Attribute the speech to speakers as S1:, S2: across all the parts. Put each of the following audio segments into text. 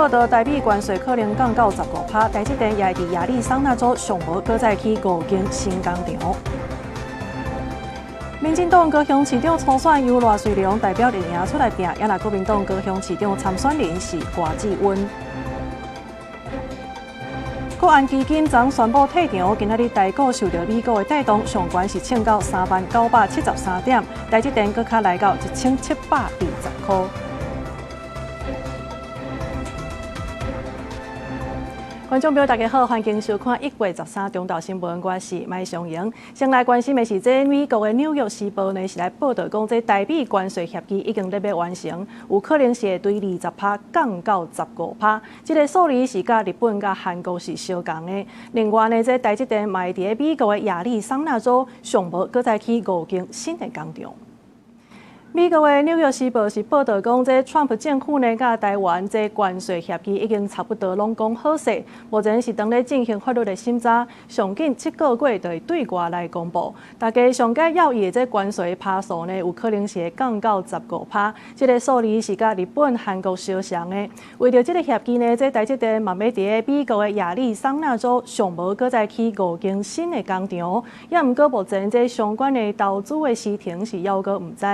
S1: 报道台美关税可能降到15%，台积电也伫亚利桑那州上无搁再起5间新工厂。民进党高雄市长初选由赖瑞良代表阵营出来拼，也那国民党高雄市长参选人是郭志温。国安基金昨宣布退场，今仔日台股受到美国的带动，上悬是冲到3,973点，台积电搁较来到1,720块。观众朋友，大家好，欢迎收看1月13中昼新闻，我是麦尚莹。先来关心的是，这美国的《纽约时报》呢是来报道讲，这台美关税协议已经要完成，有可能是会对20%降到15%。这个数字是甲日本、甲韩国是相同的。另外呢，这台积电卖伫美国的亚利桑那州上无搁再起5间新的工厂。美国的《纽约时报》是报道讲，这川普政府呢，甲台湾这关税协议已经差不多拢讲好势，目前是当咧进行法律的审查，上紧7个月就会对外来公布。大家上解要义的这关税趴数呢，有可能是会降到15%。这个数字是甲日本、韩国相像的。为着这个协议呢，这台积电嘛要伫美国的亚利桑那州上无搁再起5间新的工厂，也毋过目前这相关的投资的时程是犹阁毋知。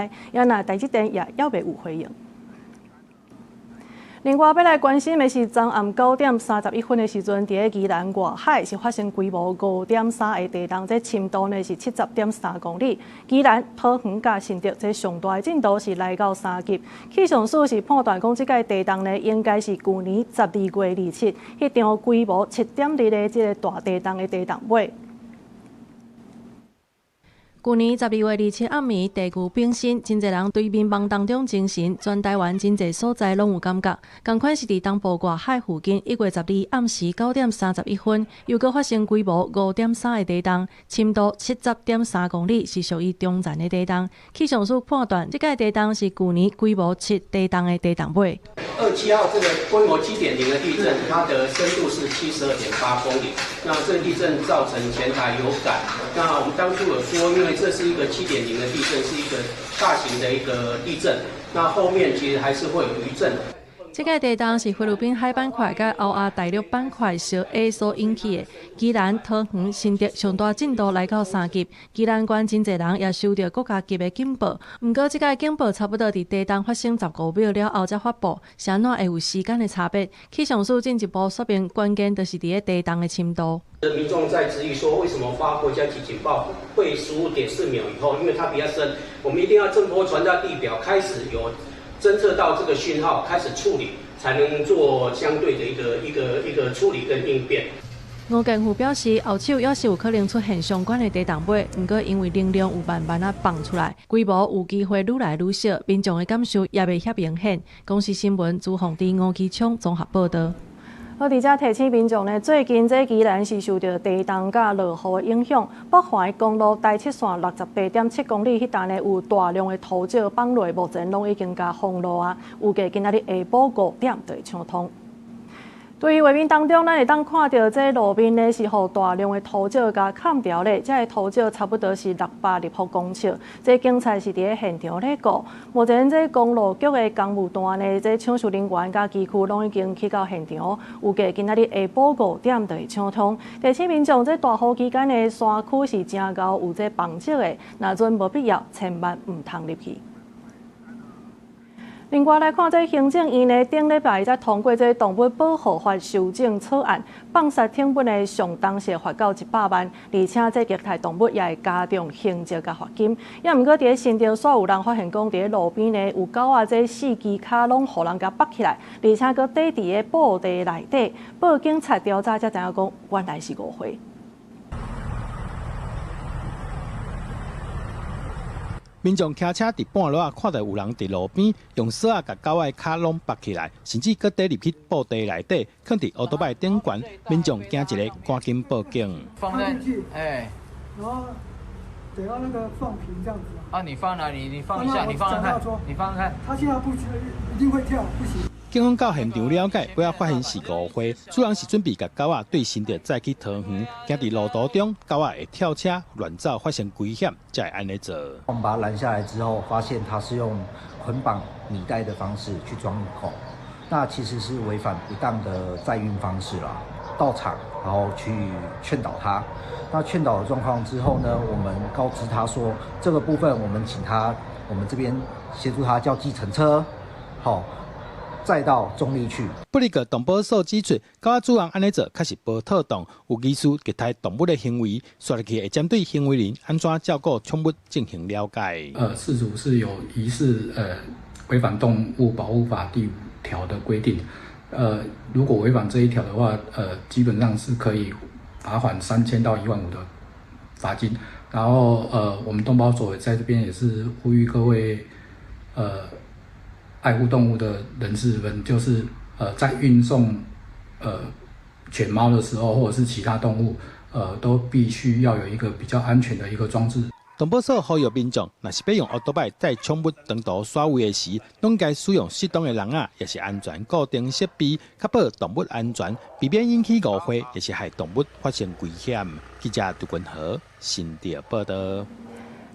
S1: 那台积电也要未有回应。另外，要来关心的是，昨暗9点31分的时阵，伫宜兰外海是发生规模5.3的地动，这深度呢是70.3公里。宜兰、桃园甲新竹这上大的震度是来到3级。气象署是判断讲，这个地动呢应该是去年12月27迄场规模7.2的这个大地动的地动尾。去年12月27暗暝，地区冰心，真侪人对民梦当中精神，全台湾真侪所在拢有感觉。同款是伫东部外海附近，1月12暗时9点31分，又搁发生规模5.3的地动，深度70.3公里，是属于中层的地动。气象署判断，这个地动是去年规模7地动的地动尾。
S2: 27号这个规模7.0的地震，它的深度是72.8公里。那这个地震造成前台有感。那我们当初有说，因为这是一个7.0的地震，是一个大型的一个地震。那后面其实还是会有余震。
S1: 这个地动是菲律宾海板块甲欧亚大陆板块小 A 所引起的。宜兰、桃园、新竹上大震度来到3级，宜兰县真侪人也收到国家级的警报。不过，这个警报差不多伫地动发生15秒了后才发布，是安怎会有时间的差别？气象署进一步说明，关键就是伫地动的深度。
S2: 民众在质疑说，为什么发国家级警报会15.4秒以后，因为它比较深，我们一定要震波传到地表，开始有侦测到这个讯号，开始处理，才能做相对的一个处理跟应变。
S1: 吴建虎表示，后手也是有可能出现相关的地动尾，不过因为能量有慢慢放出来，规模有机会愈来愈小，民众的感受也未遐明显。公视新闻朱宏伫吴基昌综合报道。而伫遮提醒民众呢，最近这宜兰是受到地动甲落雨的影响，北环公路台七线68.7公里迄带呢有大量的土石放落，目前拢已经甲封路啊，预计今仔日下晡5点就会畅通。对于画面当中，咱会当看到这路面呢是互大量的土石甲砍掉咧，这个土石差不多是600立方公尺。这警察是伫咧现场咧顾，目前这公路局的工务单呢，这抢修人员甲机区拢已经去到现场，预计今仔日下晡5点就会畅通。提醒民众，这大雨期间的山区是真高有这崩石的，若阵无必要，千万唔通入去。另外来看，这行政院呢，顶礼拜才通过这动物保护法修正草案，放杀成本的上当是罚到100万，而且这虐待动物也会加重刑责甲罚金。也毋过，伫咧新竹煞有人发现讲，伫咧路边呢有狗仔这4支脚拢互人甲绑起来，而且佫缀伫咧布袋内底。报警察调查才知影讲，原来是误会。
S3: 民众骑车伫半路看到有人伫路边用绳仔甲狗仔脚拢绑起来，甚至搁缀入去布袋内底，放伫乌托邦顶悬。民众惊一个，赶紧报警。
S4: 放进去，
S5: 然后得要那个放平这样子。
S4: 啊，你放哪里？你放一下，你放看，你放看。
S5: 他现在不一定会跳，不行。
S3: 警方到现场了解，尾仔发现是误会，主人是准备甲狗仔对新竹再去桃园，惊伫路途中狗仔会跳车乱走，发生危险，才会安尼做。
S6: 我们把它拦下来之后，发现它是用捆绑米袋的方式去装入口，那其实是违反不当的载运方式啦。到场然后去劝导他，那劝导的状况之后呢，我们告知他说这个部分我们这边协助他叫计程车，好。再到中立去。
S3: 不哩个动保所指出，狗仔主人安尼做确实无妥当，有疑似虐待动物的行为，说起会针对行为人安怎照顾宠物进行了解。
S7: 事主是有疑似违反动物保护法第5条的规定，如果违反这一条的话，基本上是可以罚款3000到1万5的罚金。然后我们动保所在这边也是呼吁各位爱护动物的人士们，就是在运送犬猫的时候，或者是其他动物，都必须要有一个比较安全的一个装置。
S3: 动保所呼吁民众，若是要用奥多拜载宠物长途耍位的时，拢该使用适当的笼仔，也是安全固定设备，确保动物安全，避免引起误会，也是害动物发生危险。记者杜君和新竹报道。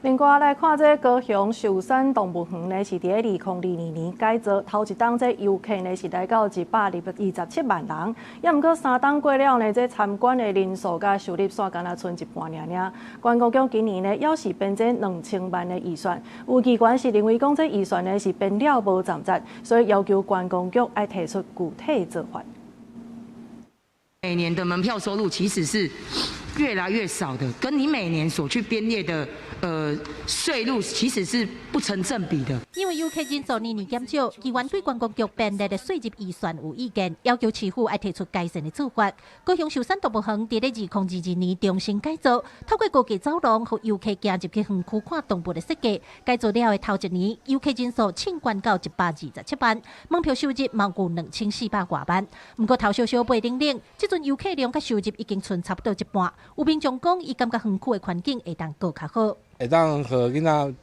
S1: 另外来看，这高雄寿山动物园呢是伫2022年改造，头一档这游客呢是来到127万人，也毋过3档过了呢，这参观的人数甲收入线敢若剩一半尔尔。观光局今年呢要是编这2000万的预算，有机关是认为讲这预算呢是编了无站站，所以要求观光局要提出具体做法。
S8: 每年的门票收入其实是越来越少的，跟你每年所去编列的税入其实是不成正比的。
S9: 因为游客人数年年减少，议员对观光局编列的税入预算有意见，要求市府要提出改善的做法。高雄寿山动物园伫2022年重新改造，透过高架走廊，让游客行入去园区看动物的设计。改造了的头一年，游客人数冲关到127万，门票收入毛有2400多万。不过头小八零零，这阵游客量甲收入已经剩差不多一半。有民众讲，伊感觉园区的环境会当更较好。
S10: 会当和囡仔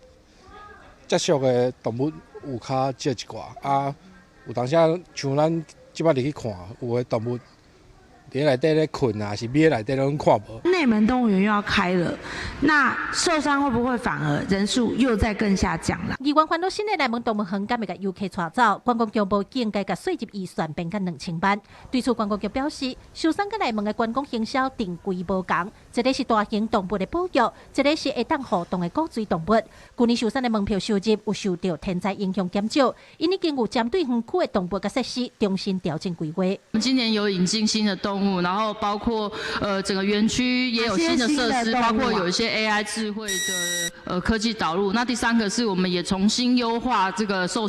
S10: 接触的动物有较少一寡啊，有当时像咱即摆入去看，有的动物伫内底咧困啊，是憋内底拢看无。
S11: 内门动物园又要开了，那受伤会不会反而人数又再更下降了？
S9: 议员烦恼新的内门动物园敢会甲游客带走，观光局无应该甲税入预算变到2000万。对此，观光局表示，寿山甲内门的观光行销定规无同，一个是大型动物的保育，一个是会当互动的古锥动物。去年寿山的门票收入有受到天灾影响减少，因已经有针对园区的动物甲设施重新调整规划。
S12: 我们今年有引进新的动物，然后包括整个园区也有新的设施，包括有一些 AI 智慧的科技导入。那第3个是我们也重新优化这个受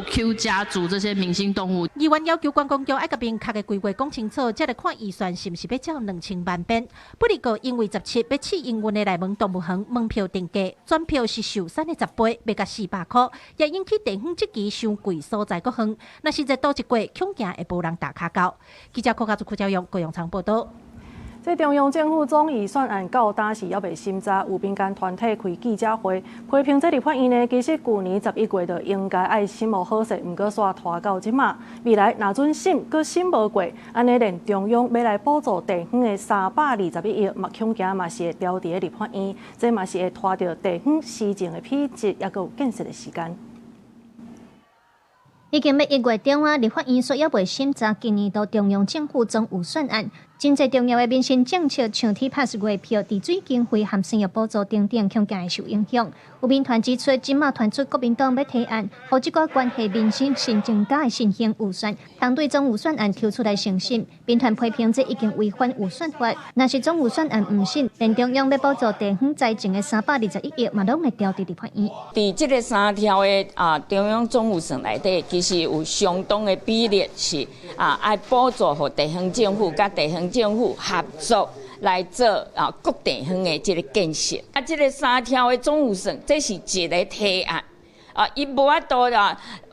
S12: Q 家族这些明星动物。
S9: 议员要求观光局要甲明确的规划讲清楚，才来看预算是不是要照2000万变。不哩个因为17要试营运的内门动物园门票定价，转票是寿山的10倍，要甲400块，也引起地方这期伤贵所在各园。若实在多一过，恐惊会无人打卡到。记者柯家朱教用高阳长报道。
S1: 这中央政府总预算案到当时还未审查，有民间团体开记者会批评这立法院呢，其实去年11月就应该爱审无好势，毋过煞拖到即马，未来若准审，阁审无过，安尼连中央要来补助地方的321亿，嘛恐惊嘛是会掉伫立法院，这嘛是会拖着地方施政的品质，也阁有建设的时间。
S13: 已经要1月中啊，立法院说要未审查今年度中央政府总预算案。真侪重要的民生政策，像体拍月票、治水经费和生育补助等等，恐惊会受影响。有民团指出，今马传出国民党要提案，互即个关系民生新增加的新型预算，当对总预算案提出来审审。民团批评这已经违反预算法，若是总预算案唔审，连中央要补助地方财政的321亿，嘛拢会调伫立法院。
S14: 伫即个3条的中央总预算内底，其实有相当的比例是爱补助互地方政府甲地方政府合作来做各地方的这个建设。这个3条的总预算，这是一个提案。伊无法度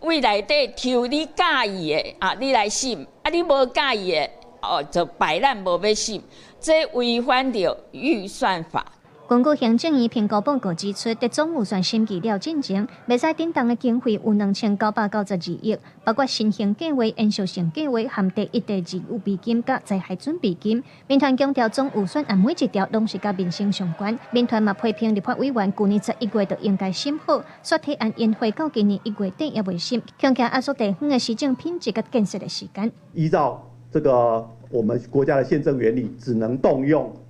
S14: 为内底抽你介意的你来审，你无介意的就摆烂无要审，这违反着预算法。
S13: 根据行政院评估报告指出，在总预算审议了进前，未使叮当的经费有2992亿，包括新型计划、延续性计划和第一、第二预备金甲灾害准备金。民团强调，总预算案每一条拢是甲民生相关。民团嘛批评立法委员去年11月就应该审好，说提案延会到今年1月底也未审，恐惊压缩地方的施政品质甲建设的时间。
S15: 依照这个我们国家的宪政原理，只能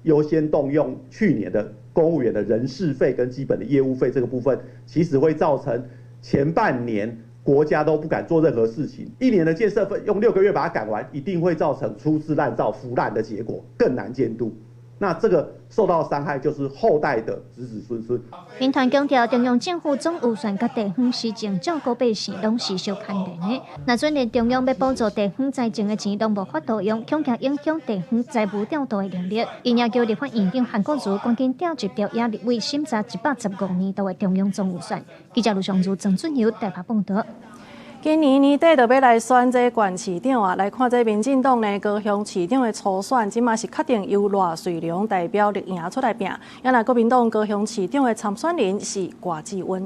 S15: 优先动用去年的公务员的人事费跟基本的业务费这个部分，其实会造成前半年国家都不敢做任何事情。1年的建设费用6个月把它赶完，一定会造成粗制滥造、腐烂的结果，更难监督。那这个受到伤害就是后代的子子孙孙。
S13: 民团强调，中央政府总预算甲地方施政照顾百姓，拢是相牵连的。若准连中央要补助地方财政的钱，拢无法度用，恐惊影响地方财务调度的能力。因也叫立法院长韩国瑜赶紧调集调亚立委审查115年度的中央总预算。记者卢尚如、郑准由台北报道。
S1: 今年年底就要来选这县市长啊，来看这民进党呢高雄市长的初选，即马是确定由赖瑞良代表立赢出来拼。也那国民党高雄市长的参选人是郭志温。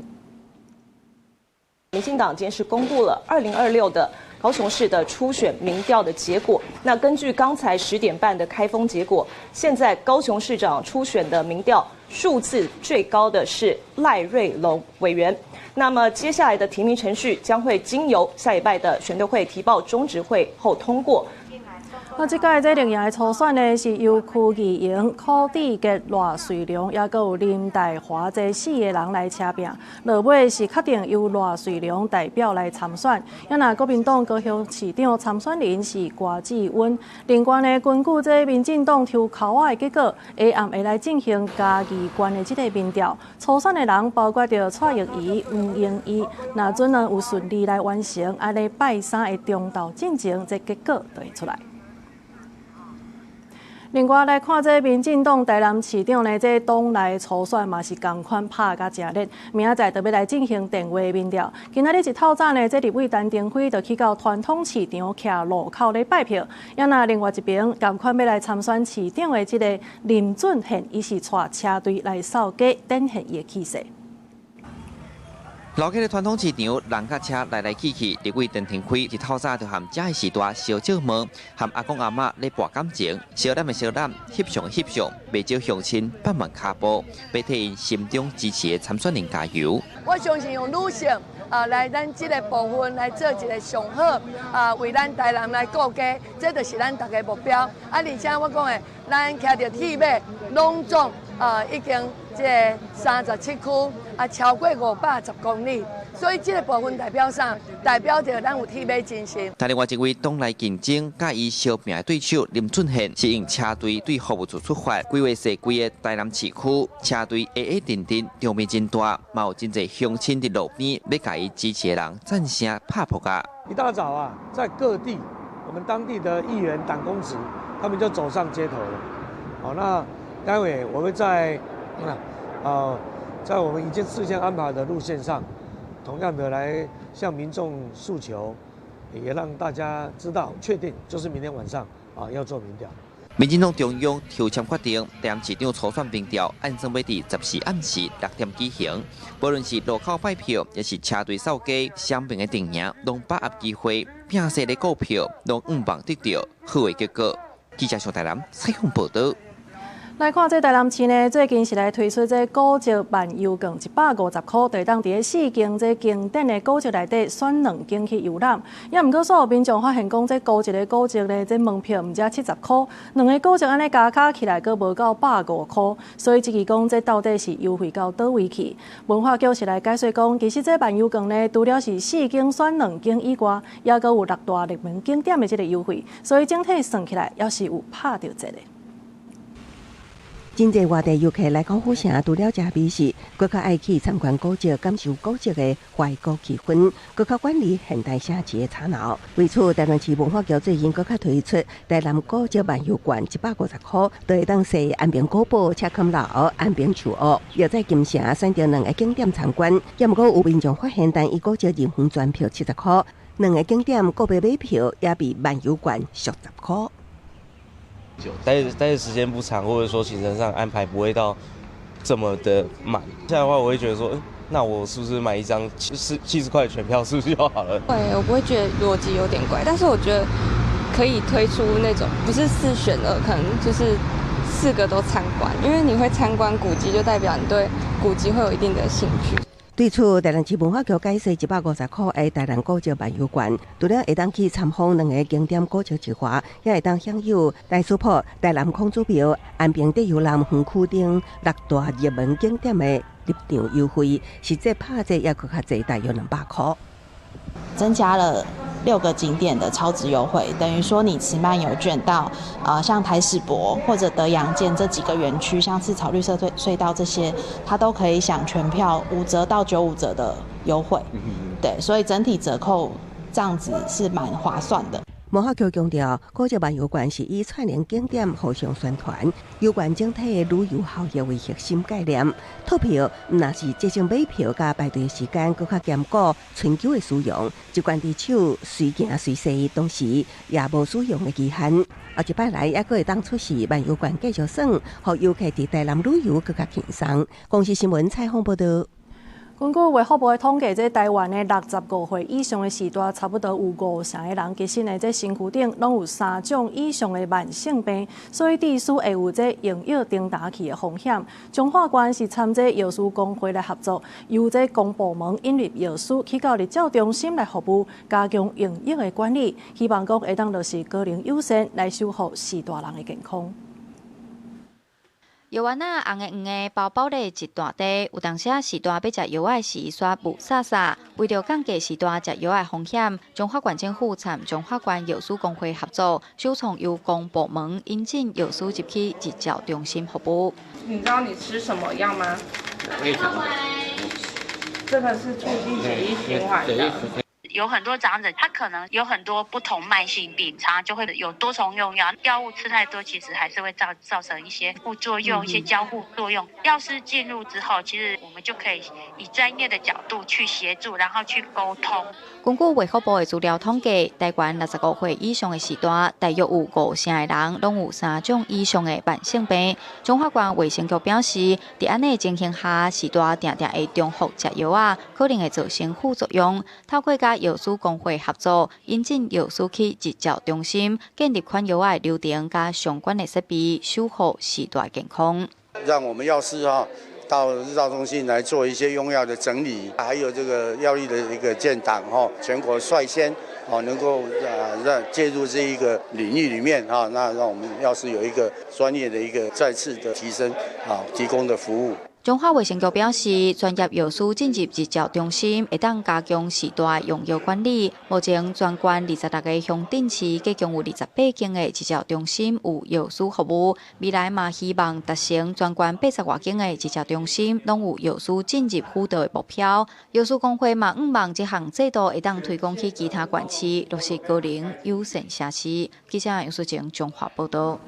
S16: 民进党今天是公布了2026的高雄市的初选民调的结果。那根据刚才10点半的开封结果，现在高雄市长初选的民调数字最高的是赖瑞隆委员。那么接下来的提名程序将会经由下礼拜的选对会提报中执会后通过。
S1: 这届这立赢的初选呢，是由区议员柯志杰、赖瑞良，也有林大华这4个人来车拼。落尾是确定由赖瑞良代表来参选。也那国民党高雄市长参选人是郭志温。另外呢，根据这民进党抽口仔的结果，下暗会来进行嘉义县的这个民调。初选的人包括着蔡玉仪、黄英仪，若准能有顺利来完成，安尼拜3的中道进前，这结果就会出来。另外来看这民进党台南市长呢，这党内初选嘛是同款拍甲真热，明仔载就要来进行电话民调。今仔日一透早呢，这立委陈登辉就去到传统市场徛路口咧拜票。也那另外一边同款要来参选市长的这个林俊宪，伊是带车队来扫街，展现伊的气势。
S17: 老街的传统市场，人甲车来来去去，立委陈廷辉一透早就和遮的时代小借问，和阿公阿嬷咧博感情，小男的小男，翕相的翕相，未少乡亲帮忙卡步，要替因心中支持的参选人加油。
S18: 我相信用女性来咱这个部分来做一个上好为咱台南来顾家，这就是咱大家目标。而且我讲的，咱骑着铁马，拢总已经这37区超过510公里，所以这个部分代表着咱有铁马精神。
S17: 但另外一位党内竞争，甲伊相拼的对手林俊宪，是用车队对服务处出发，规划设规的台南市区，车队定定，场面真大，嘛有真侪乡亲伫路边要甲伊支持的人赞声拍扑啊！
S19: 一大早在各地我们当地的议员、党公职，他们就走上街头了。好，那待会我会在我们已经事先安排的路线上，同样的来向民众诉求，也让大家知道，确定就是明天晚上要做民调。
S17: 民进党中央抽签决定，台南市长初选民调按算要伫14暗时6点举行。无论是路口拜票，也是车队扫街，双边的阵营拢把握机会，拼势的股票拢望得到好的结果。记者上台南采访报道。
S1: 来看这台南市呢，最近是来推出这古蹟慢游券150块，就当伫4间这经典的古蹟内底选2间去游览。也毋过，所有民众发现讲，这高一个古蹟呢，这门票毋只70块，2个古蹟安尼加起来，佫无到150块。所以，质疑讲这到底是优惠到倒位去？文化局是来解说讲，其实这慢游券呢，除了是4间选2间以外，也佫有6大热门景点的这个优惠，所以整体算起来，也是有拍到这个。
S20: 真侪外地游客来高虎城，除了食美食，更较爱去参观古迹，感受古迹的怀古气氛，更较管理现代写字的吵闹。为此，台南市文化局最近更较推出台南古迹漫游券150块，就会当踅安平古堡、赤坎楼、安平树屋，又在金城选到2个景点参观。也毋过有民众发现，单一古迹人份专票70块，2个景点个别买票也比漫游券俗10块。
S21: 待的时间不长，或者说行程上安排不会到这么的满。现在的话，我会觉得说，那我是不是买一张70块的全票是不是就好了？
S22: 会，我不会觉得逻辑有点怪，但是我觉得可以推出那种不是4选2，可能就是4个都参观，因为你会参观古迹，就代表你对古迹会有一定的兴趣。
S20: 对此，台南市文化局解释150块的台南古迹漫游馆，除了会当去参访2个景点古迹之外，也会当享有大书铺、台南孔子庙、安平地游南园区等6大热门景点的入场优惠，实际拍者也搁较济，大约200块。
S23: 增加了6个景点的超值优惠，等于说你持漫游券到像台史博或者德阳建这几个园区，像赤草绿色隧道这些，它都可以享全票5折到95折的优惠。对，所以整体折扣这样子是蛮划算的。
S20: 文化局强调，古迹漫游馆是以串联景点互相宣传，有关整体的旅游效益为核心概念。套票若是即种买票加排队时间，搁较兼顾春秋的使用，一罐伫手随行随逝，同时也无使用的期限。后一摆来也搁会当出示漫游馆继续耍，互游客伫台南旅游更加轻松。公视新闻采访报道。
S1: 根据卫福部的统计，台湾的65岁以上的时代，差不多有50%的人，其实呢，身躯顶拢有3种以上的慢性病，所以致使会有营养停达期的风险。中华关是参药师工会来合作，由公部门引入药师去到日照中心来服务，加强营养的管理，希望讲会当就是个人优先来守护时大人的健康。
S24: 药丸红的黄的包包咧一大袋，有当时时大要食药的时刷雾洒洒。为了降低时大食药的风险，中华县政府参中华县药师工会合作，首创由公部门引进药师入去日照中心服务。
S25: 你知道你吃什么药吗？这个是促进血液循环的。
S26: 有很多长者，他可能有很多不同慢性病，常常就会有多重用药，药物吃太多，其实还是会造成一些副作用、一些交互作用。药师进入之后，其实我们就可以以专业的角度去协助，然后去沟通。
S24: 根据卫福部的资料统计，台湾65岁以上的时代，大约有50%的人拢有3种以上的慢性病。中华县卫生局表示，在安尼情形下，时代常常会重复食药啊，可能会造成副作用。透过甲药师工会合作，引进药师去日照中心，建立款药的流程加相关的设备，守护时代健康。
S27: 让我们药师到日照中心来做一些用药的整理，还有这个药力的一个建档全国率先能够让介入这一个领域里面那让我们药师有一个专业的一个再次的提升提供的服务。
S24: 中华卫生局表示，专业药师进入日照中心，会当加强时代用药管理。目前全县26个乡镇市，计共有28间的日照中心有药师服务。未来嘛，希望达成全县80多间的日照中心拢有药师进入辅导的目标。药师工会嘛，希望这项制度会当推广去其他县市，落实个人优先下市。记者杨淑晴中华报道。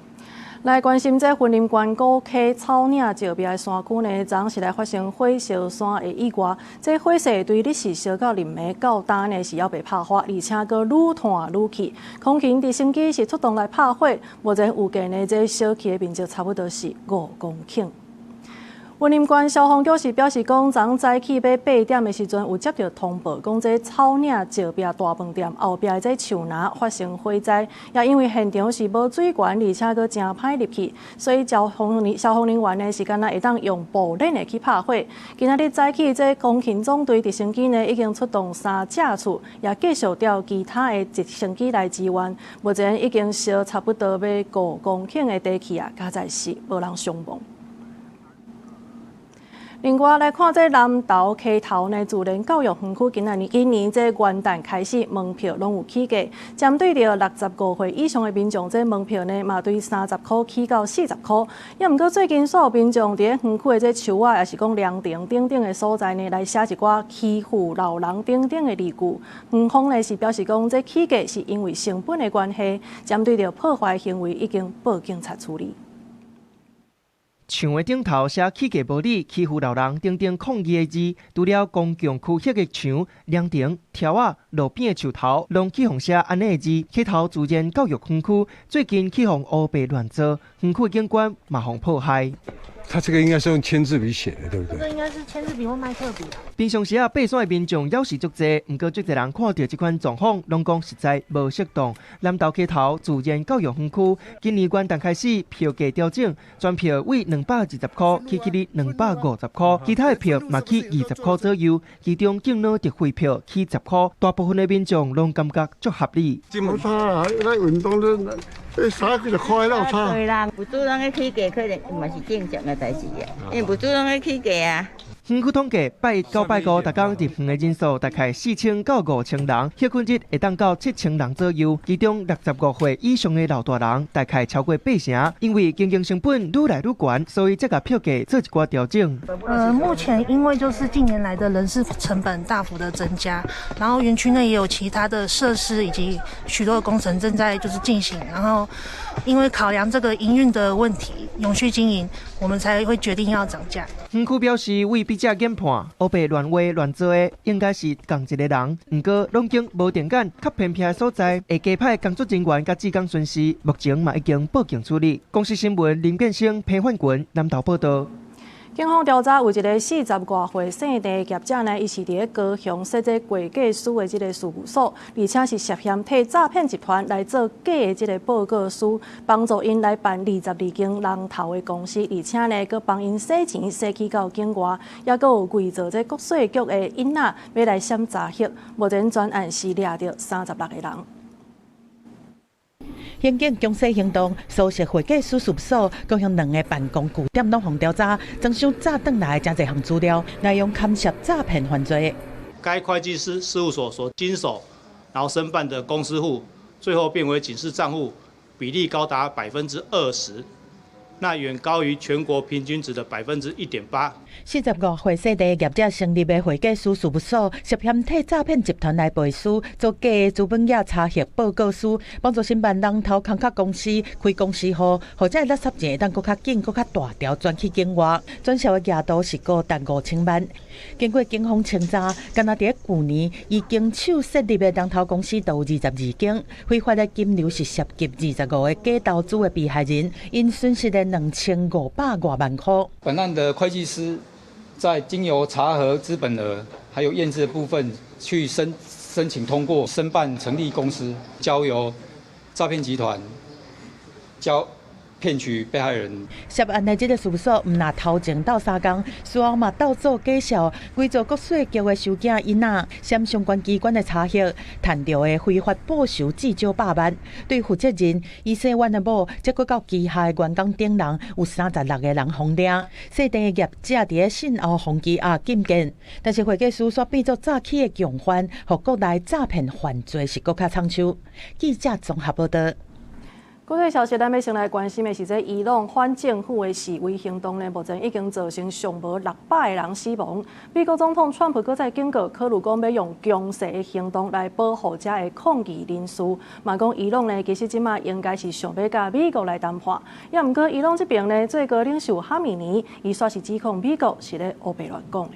S1: 来关心这云林县古溪草岭石壁的山区呢，昨是来发生火烧山的意外。这火势对日是烧到林暝到今呢是要被拍发，而且阁愈炭愈起。空勤直升机是出动来拍火，目前预计呢这烧起的面积差不多是5公顷。云林县消防局是表示讲，昨早起要8点的时阵，有接到通报，讲这草岭石壁大饭店后壁这树林发生火灾，也因为现场是无水源，而且阁真歹入去，所以消防人员呢是敢若会当用步链的去拍火。今仔日早起，这空勤总队直升机呢已经出动3架次，也继续调其他的直升机来支援。目前已经烧差不多要5公顷的地契啊，加在是无人伤亡。另外来看这南投溪头呢，自然教育园区今年这元旦开始门票拢有起价，针对着65岁以上的民众，这门票呢嘛对30块起到40块。也毋过最近所有民众伫咧园区的这树啊，也是讲凉亭等等的所在呢，来写一寡欺负老人等等的字句。园方呢是表示讲，这起价是因为成本的关系，针对着破坏行为已经报警察处理。
S28: 墙的顶头写起价无理、欺负老人等等抗议的字，除了公共区域的墙、凉亭、条啊、路边的树头，拢起互写安尼的字。溪头自然教育园区最近起互乌白乱造，园区景观嘛互破坏。
S2: 他这个应该是用签字笔写的，对不对？
S3: 这应该是签字笔或麦克笔。
S28: 平常时爬山的民众要是足济，不过足济人看到这款状况，拢讲实在无适当。南投溪头自然教育园区今年元旦开始票价调整，全票为220块起日250块，其他的票嘛起20块左右，其中竟然特惠票起10块，大部分的民众拢感觉足合理。
S4: 冇差啊，咱运动都啥就快乐差。
S5: 对啦，不主动去起价，可能嘛是正常的代志啊，因为不主动去起价啊。
S28: 园区统计拜1到拜5，逐天入园的人数大概4000到5000人，休困日会当到7000人左右，其中65岁以上的老大人大概超过80%。因为经营成本愈来愈高，所以才甲票价做一寡调整。
S3: 目前因为就是近年来的人事成本大幅的增加，然后园区内也有其他的设施以及许多的工程正在就是进行，然后因为考量这个营运的问题，永续经营，我们才会决定要涨价。
S28: 园区表示，为比较研判，黑白乱画乱做的应该是同一个人，不过拢经无电感，较偏僻的所在会加派工作人员甲职工巡视，目前嘛已经报警处理。公司新闻林建生、彭焕群南投报道。
S1: 警方调查有一个40多岁姓陈的业者呢，伊是伫咧高雄设置会计师的这个事务所，而且是涉嫌替诈骗集团来做假的这个报告书，帮助因来办22间人头的公司，而且呢，佮帮因洗钱洗去到境外，也佮有伪造这国税局的囡仔要来闪查核。目前专案是抓到36个人。
S6: 刑警强势行动，苏式会计师事务所高雄2个办公据点拢互调查，增收查转来真侪项资料，内容牵涉诈骗犯罪。
S7: 该会计师事务所所经手，然后申办的公司户，最后变为警示账户，比例高达20%，那远高于全国平均值的1.8%。
S6: 45岁姓陈业者成立的会计师事务所，涉嫌替诈骗集团来背书，做假的资本额查核报告书，帮助申办人头空壳公司开公司户，或者垃圾钱会当搁较紧、搁较大条转去境外，转销的额度是高达5000万。经过警方清查，敢若伫去年已经手设立的人头公司都有22间，非法的金流是涉及25个假投资的被害人，因损失的2500多万块。
S8: 本案的会计师在经由查核资本额还有验资的部分，去申请通过申办成立公司，交由诈骗集团骗取被害人。
S6: 涉案的这个事务所，毋若头前斗3工，事后嘛斗做假销，伪造国税局的收件囡仔，闪相关机关的查核，赚到的非法报酬至少100万。对负责人以姓阮的某，再搁到旗下的员工等人，有36个人封领。姓陈的业者伫咧信后封羁押禁见，但是会计师所变作早起的强犯，和国内诈骗犯罪是搁较仓促。记者综合报道。
S1: 国际消息，咱要先来关心的是，这伊朗反政府的示威行动呢，目前已经造成上无600个人死亡。美国总统川普搁再警告，考虑讲要用强势的行动来保护这的抗议人士。嘛讲伊朗呢，其实即马应该是想要甲美国来谈判。也毋过伊朗这边呢，最高领袖哈米尼，伊煞是指控美国是咧乌白乱讲的。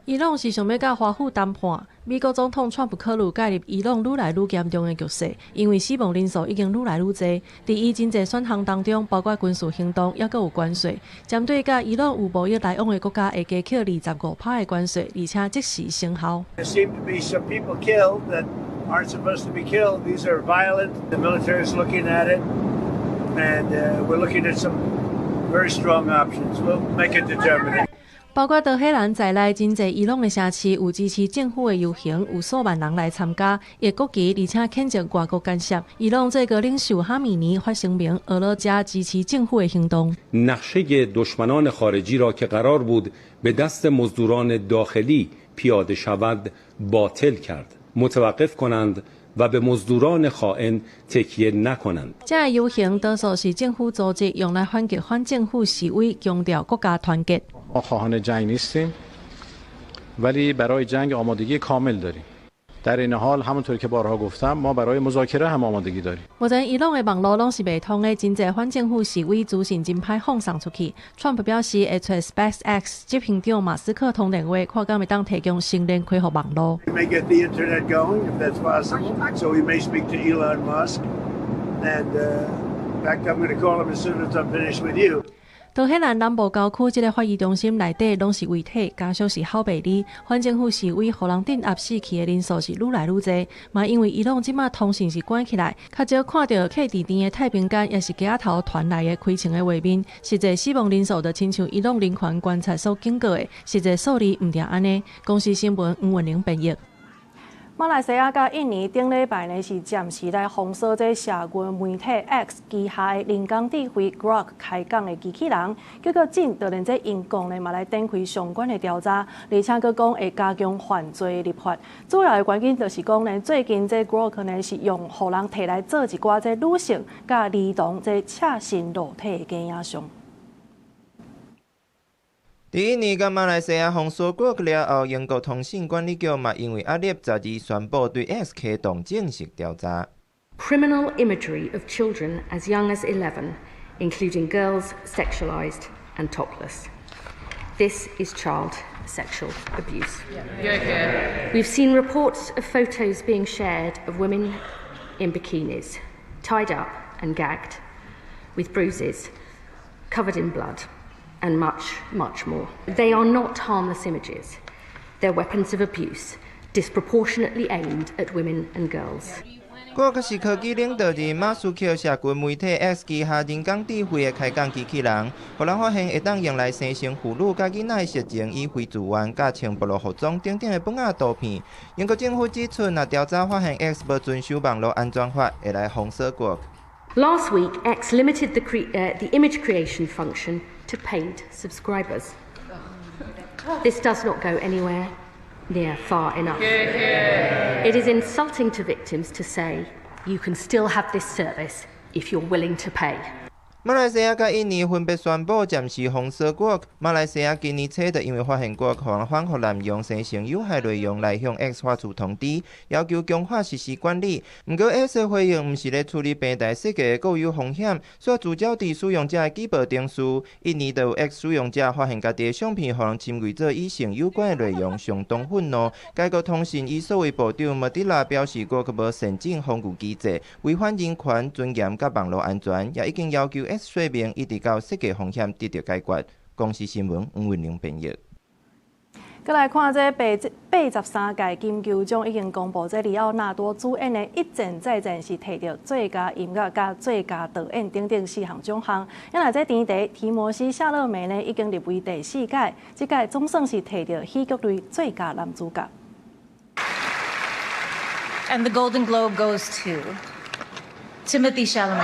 S1: 伊朗是想要甲华府谈判，美国总统川普考虑介入伊朗愈来愈严重的局势，因为死亡人数已经愈来愈多。伫伊真侪选项当中，包括军事行动，也阁有关税，针对甲伊朗有贸易来往的国家，会加扣25%的关税，而且即时生效。
S10: There seem to be some people killed that aren't supposed to be killed. These are violent. The military is looking at it, and we're looking at some very strong options. We'll make a determination.
S1: 包括德黑兰在内，真侪伊朗的城市有支持政府的游行，有数万人来参加，也国旗，而且谴责外国干涉。伊朗最高领袖哈米尼发声明，俄罗斯支持政府的行动。
S29: نقشه دشمنان خارجی را که قرار بود به دست مزدوران داخلی پیاده شود باطل کرد. متوقف کنند و به مزدوران خائن تکیه نکنند.
S1: 这游行多数是政府组织，用来反击反政府示威，强调国家团结。
S30: ما خواهان جنگ نیستیم ولی برای جنگ آمادگی کامل داریم. در این حال همونطور که بارها گفتم ما برای مذاکره هم آمادگی داریم.
S1: 目前伊朗的网络拢是未通的，真侪反政府示威资讯真歹放送出去。川普表示会找 SpaceX 执行长马斯克通电话，看敢会当提供新链开放网络。
S10: We may get the internet going if that's possible. So we may speak to Elon Musk, and in fact I'm going to call him as soon as I'm finished with you.
S1: 桃海南南部郊区这个发育中心内底拢是遗体，加上是好白里，反政府示威，互人镇压死去的人数是愈来愈侪。嘛，因为伊拢即马通讯是关起来，较少看到客伫店的太平间，也是街头传来的开枪的画面。实际死亡人数就亲像伊拢人权观察所警告的，实际数字毋定安尼。公司新闻黄文玲编译。马来西亚甲印尼顶礼拜呢是暂时来封锁这社群媒体 X 旗下的人工智慧 Grok 开讲的机器人，结果真就连这因讲呢嘛来展开相关的调查，而且佫讲会加强犯罪立法。主要的原因就是讲呢，最近这 Grok 呢是用互人摕来做一寡这女性甲儿童这赤身裸体的假影像。
S9: 第一年甲马来西亚封锁过了后，英国通信管理局嘛因为压力12宣布对 X 启动正式调查。
S11: Criminal imagery of children as young as 11, including girls sexualized and topless. This is child sexual abuse. We've seen reports of photos being shared of women in bikinis, tied up and gagged, with bruises, covered in blood.And much, much more. They are not harmless images. They're weapons of abuse, disproportionately aimed at women and girls.
S9: 国可是科技领导人马斯克社群媒体 X 旗下人工智慧的开讲机器人，互人发现会当用来生成妇女甲囡仔的色情、以非自愿、甲穿暴露服装等等的本仔图片。英国政府指出，若调查发现 X 无遵守网络安全法，会来封锁国。
S11: Last week, X limited the image creation function to paid subscribers. This does not go anywhere near far enough. It is insulting to victims to say, you can still have this service if you're willing to pay.
S9: 马来西亚甲印尼分别宣布暂时封锁国。马来西亚今年初就因为发现国可能反复滥用生成有害内容来向 X 发出通知，要求强化实施管理。不过 X 回应，毋是咧处理平台设计的固有风险，所聚焦伫使用者的举报定数。印尼就有 X 使用者发现家己的相片，互人侵入做与性有关的内容，相当愤怒。该国通讯与所谓部长莫迪拉表示，国无善尽防御机制，违反人权、尊严甲网络安全，也已经要求 X 说明一直到设计风险得到解决。公司新闻黄文玲编译。再来看这83届金球奖已经公布，这里奥纳多主演的《一战再战》是摕到最佳音乐、甲最佳导演等等4项奖项。因来这第一提摩西·夏勒梅呢已经入围第4届，这届总算是摕到戏剧类最佳男主角。
S12: And the Golden Globe goes to Timothée Chalamet.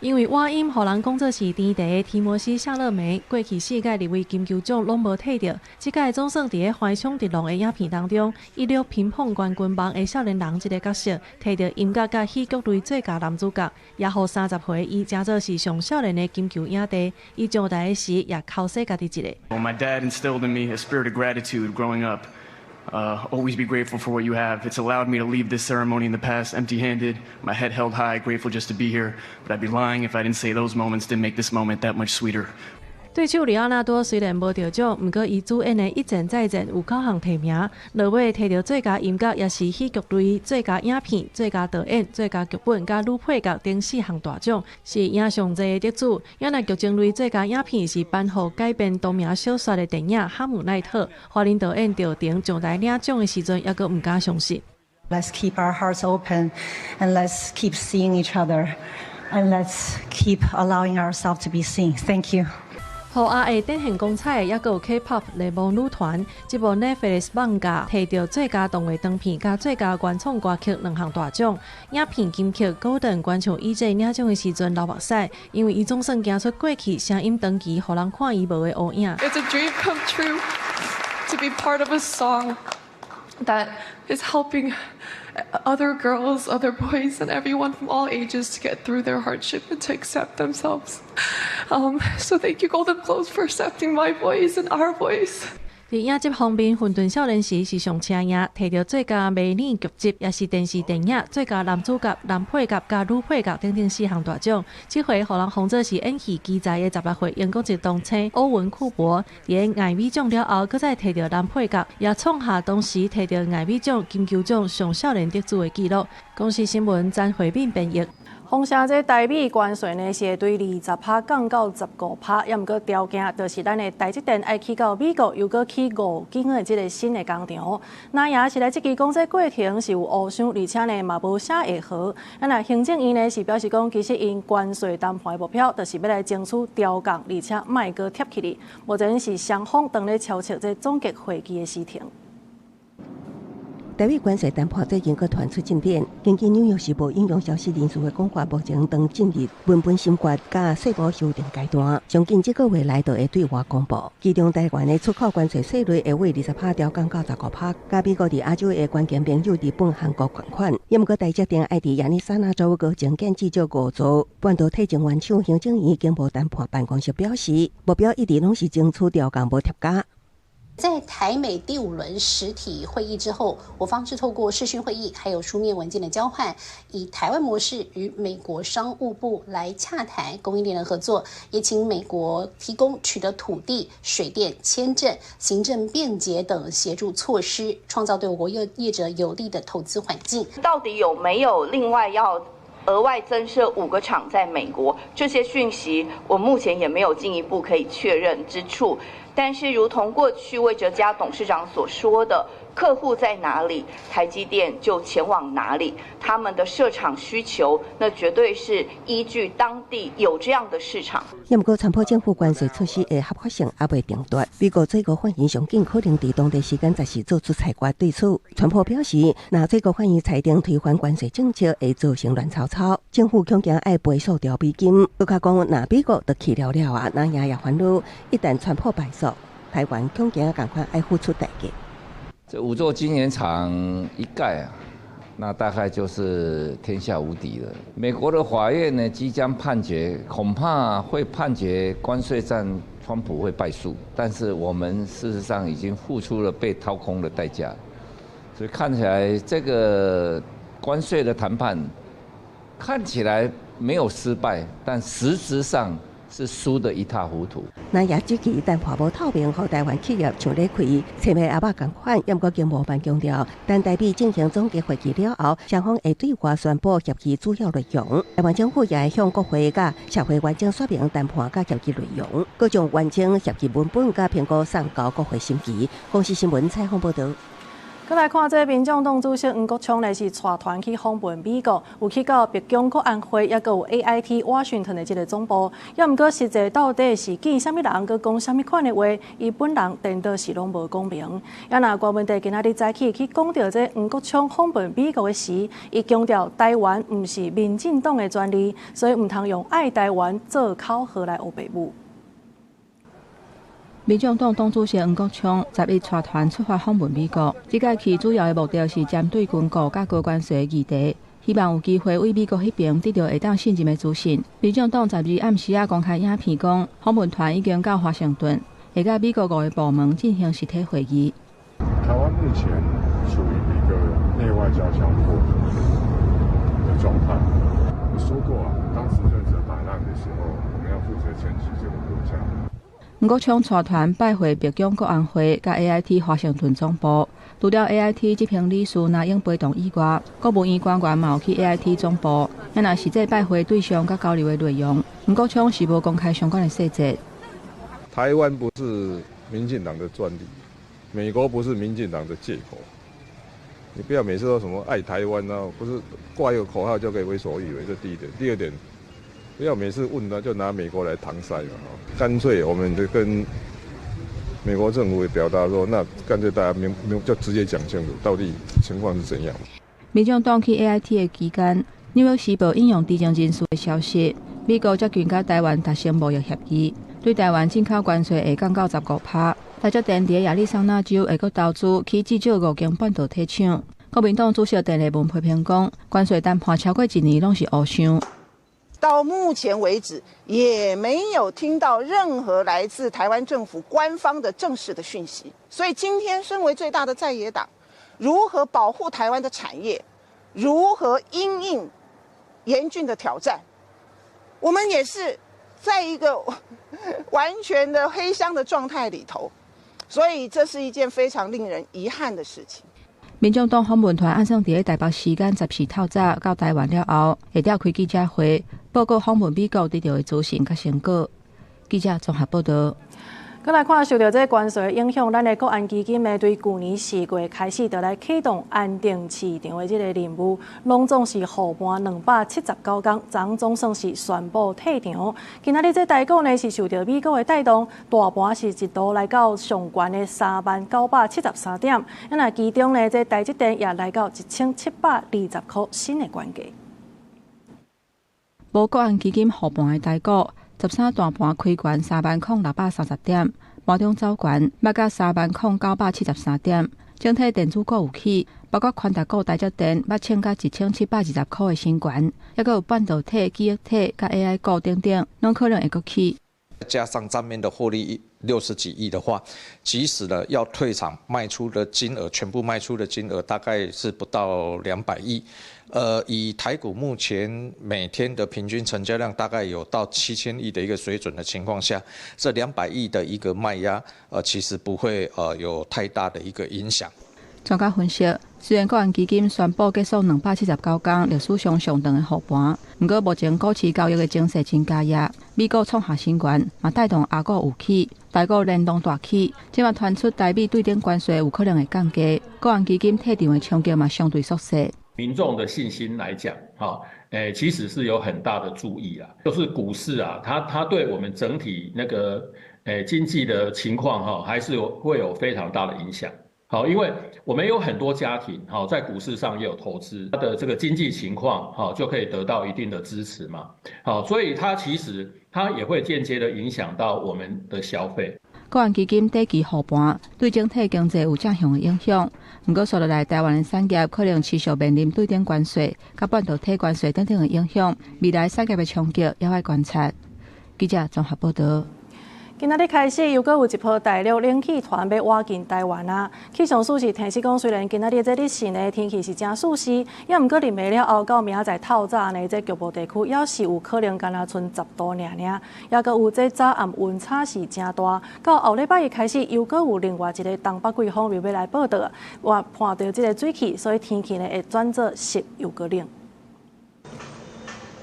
S1: 因为外音，互人讲做是甜茶的提摩西·夏勒梅，过去4届入围金球奖拢无摕到，这届总算伫咧《怀乡狄龙》的影片当中，以了乒乓冠军梦的少年人这个角色，摕到音乐甲戏剧类最佳男主角，也互30岁伊称作是上少年的金球影帝。伊上台的时也考死家己一个。
S13: My dad instilled in me a spirit of gratitude growing up. Always be grateful for what you have. It's allowed me to leave this ceremony in the past empty-handed, my head held high, grateful just to be here. But I'd be lying if I didn't say those moments didn't make this moment that much sweeter.
S1: 对手里奥纳多虽然无得奖，不过伊主演的《一战再战》有9项提名，落尾摕到最佳音乐，也是戏剧类、最佳影片、最佳导演、最佳剧本甲女配角等4项大奖，是影上侪的得主。影来剧情类最佳影片是颁予改编同名小说的电影《哈姆奈特》，华人导演赵婷上台领奖的时阵，也阁唔敢相信。
S12: Let's keep our hearts open, and let's keep seeing each other, and let's keep allowing ourselves to be seen. Thank you.
S1: 互阿的展现光彩，也有 K-pop 雷蒙女团，这部 Netflix 放假摕到最佳动画长片甲最佳原创歌曲2项大奖。影片金曲 Golden 关唱伊这领奖的时阵流目屎，因为伊总算行出过去声音长期互人看伊无的黑影。
S14: It's a dream come true to be part of a song that is helping other girls, other boys, and everyone from all ages to get through their hardship and to accept themselves. So thank you, Golden Globes, for accepting my voice and our voice.
S1: 伫影集方面，《混沌少年时》是上车影，摕到最佳迷你剧集，也是电视电影最佳男主角、男配角甲女配角等等4项大奖。这回互人封做是演戏奇才的16岁英国籍童星欧文库珀，伫艾美奖了后，搁再摕到男配角，也创下当时摕到艾美奖金球奖上少年得主的纪录。公司新闻詹慧敏编译。放下这台美关税呢，是会对20%降到15%，也毋过条件就是咱的台积电爱去到美国，又搁去5间的这个新的工厂。那也是来这支讲这过程是有误想，而且呢嘛无写会好。那行政院呢是表示讲，其实因关税谈判的目标，就是要来争取调降，而且卖搁贴起哩。目前是双方当咧敲切这总结会议的时程。
S15: 台美关税谈判最近阁传出进展，根据《纽约时报》引用消息人士的讲法，目前当进入文本审决甲税务修订阶段，相信这个月内就会对外公布。其中台湾的出口关税税率会为20%调降到15%，甲美国伫亚洲的关键朋友日本、韩国款款。也毋过台积电爱伫亚利桑那州高精建至少5座半导体晶圆厂，行政院经贸谈判办公室表示，目标一直拢是争取调降无贴价。
S16: 在台美第5轮实体会议之后，我方是透过视讯会议还有书面文件的交换，以台湾模式与美国商务部来洽谈供应链的合作，也请美国提供取得土地、水电、签证、行政便捷等协助措施，创造对我国业者有利的投资环境。
S17: 到底有没有另外要额外增设5个厂在美国？这些讯息我目前也没有进一步可以确认之处。但是，如同过去魏哲家董事长所说的，客户在哪里，台积电就前往哪里。他们的设厂需求，那绝对是依据当地有这样的市场。
S15: 也毋过，参破政府关税措施的合法性还未定夺。美国最高法院上紧可能伫当地时间10时做出裁决。对此，川普表示，若最高法院裁定推翻关税政策，会造成乱糟糟，政府恐惊爱赔数条美金。佮较讲，若美国都去了啊，那也烦恼，一旦川普败诉，台湾恐惊赶快爱付出代价。
S18: 这5座晶圆厂一盖啊，那大概就是天下无敌了。美国的法院呢即将判决，恐怕会判决关税战，川普会败诉。但是我们事实上已经付出了被掏空的代价，所以看起来这个关税的谈判看起来没有失败，但实质上是输得一塌糊涂。
S15: 那也支持谈判无透明，和台湾企业像咧开切麦阿爸同款，也毋过经贸办强调，等台美进行总结会议了后，双方会对外宣布协议主要内容。台湾政府也会向国会甲社会完整说明谈判甲协议内容，各将完整协议文本甲评估送交国会审议。公司新闻采访报道。
S1: 再来看这民众党主席黄国昌呢是带团去访问美国，有去到白宫国安会，也有 AIT Washington 的这个总部。也毋过实际到底是见什么人，佮讲什么款的话，伊本人真的是拢无讲明。也那国文帝今仔日早起去讲到这黄国昌访问美国的时，伊强调台湾毋是民进党的专利，所以毋通用爱台湾做口号来学白母。
S19: 民众党党主席黄国昌10日带团出发访问美国，这届去主要的目的是针对军购甲高关税的议题，希望有机会为美国迄边得到会当信任的资讯。民众党10日暗时公开影片讲，访问团已经到华盛顿，会甲美国5个部门进行实体会议。
S30: 台湾目前处于一个内外交强迫的状态。我说过啊，当时任者摆烂的时候，我们要负责撑起这个国家。
S19: 黄国昌带团拜会白宫国安会甲 AIT 华盛顿总部，除了 AIT 执行理事那英陪同以外，国务院官员嘛有去 AIT 总部。也若实际拜会对象甲交流的内容，黄国昌是无公开相关的细节。
S30: 台湾不是民进党的专利，美国不是民进党的借口。你不要每次都什么爱台湾啊，不是挂一个口号就可以为所欲为，这第一点。第二点。不要每次问他就拿美国来搪塞嘛，干脆我们就跟美国政府也表达说，那干脆大家就直接讲清楚，到底情况是怎样。
S19: 民众党去 AIT 的期间，《纽约时报》引用知情人士的消息，美国接近甲台湾达成贸易协议，对台湾进口关税会降到15%。台积电伫亚利桑那州会阁投资起至少5间半导体厂。国民党主席陈立文批评讲，关税谈判超过1年拢是误想。
S20: 到目前为止，也没有听到任何来自台湾政府官方的正式的讯息。所以今天，身为最大的在野党，如何保护台湾的产业，如何因应严峻的挑战，我们也是在一个完全的黑箱的状态里头。所以这是一件非常令人遗憾的事情。
S19: 民众党访问团按算伫台北时间14透早到台湾了后，会召开记者会，报告访问美国得到的资讯甲成果。记者综合报道。
S1: 再来看，受到这关税的影响，咱的国安基金呢，对去年4月开始就来启动安定市场的这个任务，拢总是后半279天，昨总算是宣布退场。今仔日这台股呢是受到美国的带动，大盘是一度来到上悬的30973点，那其中呢这台积电也来到1720块新的关价。
S19: 无国安基金后半的台股。13大盘开悬30630点，盘中走悬，要到30973点。整体电子股有起，包括宽达股、台积电8千到1720块的新悬，还有半导体、记忆体、甲 AI 股等等，拢可能会阁起。
S2: 加上账面的获利60几亿的话，即使呢要退场卖出的金额，全部卖出的金额大概是不到200亿。以台股目前每天的平均成交量大概有到7000亿的一个水准的情况下，这200亿的一个卖压，其实不会有太大的一个影响。
S19: 专家分析，虽然国安基金宣布结束279天历史上上长的护盘，不过目前股市交易的情势真加压，美股创下新高，嘛带动亚股有起，台股联动大起，即嘛传出台币对顶关税有可能会降低，国安基金退场的冲击嘛相对缩小。
S4: 民众的信心来讲，其实是有很大的注意啦。就是股市啊，它对我们整体那个经济的情况还是会有非常大的影响。好，因为我们有很多家庭在股市上也有投资，它的这个经济情况就可以得到一定的支持嘛。好，所以其实它也会间接的影响到我们的消费。
S19: 国安基金第期护盘对整体经济有正向的影响，不过说落来，台湾的产业可能持续面临对顶关税、甲半导体关税等等的影响，未来产业的冲击也要观察。记者综合报道。
S1: 今仔日开始，又阁有一波大陆冷气团要挖进台湾啊！气象署是提示讲，虽然今仔日这日时呢天气是真舒适，也毋过临下了后到明仔载透早呢，这局部地区也是有可能干那剩10度尔，也阁有这早暗温差是真大。到后礼拜一开始，又阁有另外一个东北季风又要来报道，我看到这个水汽，所以天气呢会转做湿又阁冷。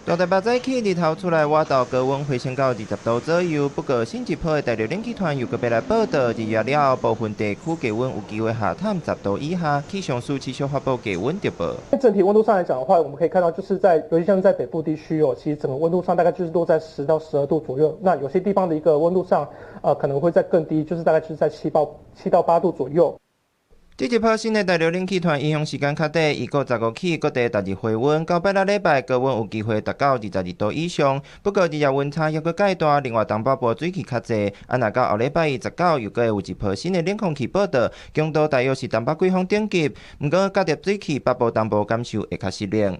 S9: 大台北早起日头出来，我到高温回升到20度左右。不过，新一波的大陆冷气团又搁要来报道，日夜了后，部分地区低温有机会下探10度以下。气象署持续发布低温预报。
S5: 整体温度上来讲的话，我们可以看到，就是尤其像在北部地区其实整个温度上大概就是落在10到12度左右。那有些地方的一个温度上，可能会再更低，就是大概就是在7到8度左右。
S9: 这一波新的大陆冷气团影响时间较短，1月15起各地大日回温，到8礼拜高温有机会达到22度以上。不过日夜温差也阁介大，另外东北部水汽较济。若到后礼拜19又阁会有一波新的冷空气报道，强度大约是东北季风等级。不过隔热水汽北部东部感受会较湿冷。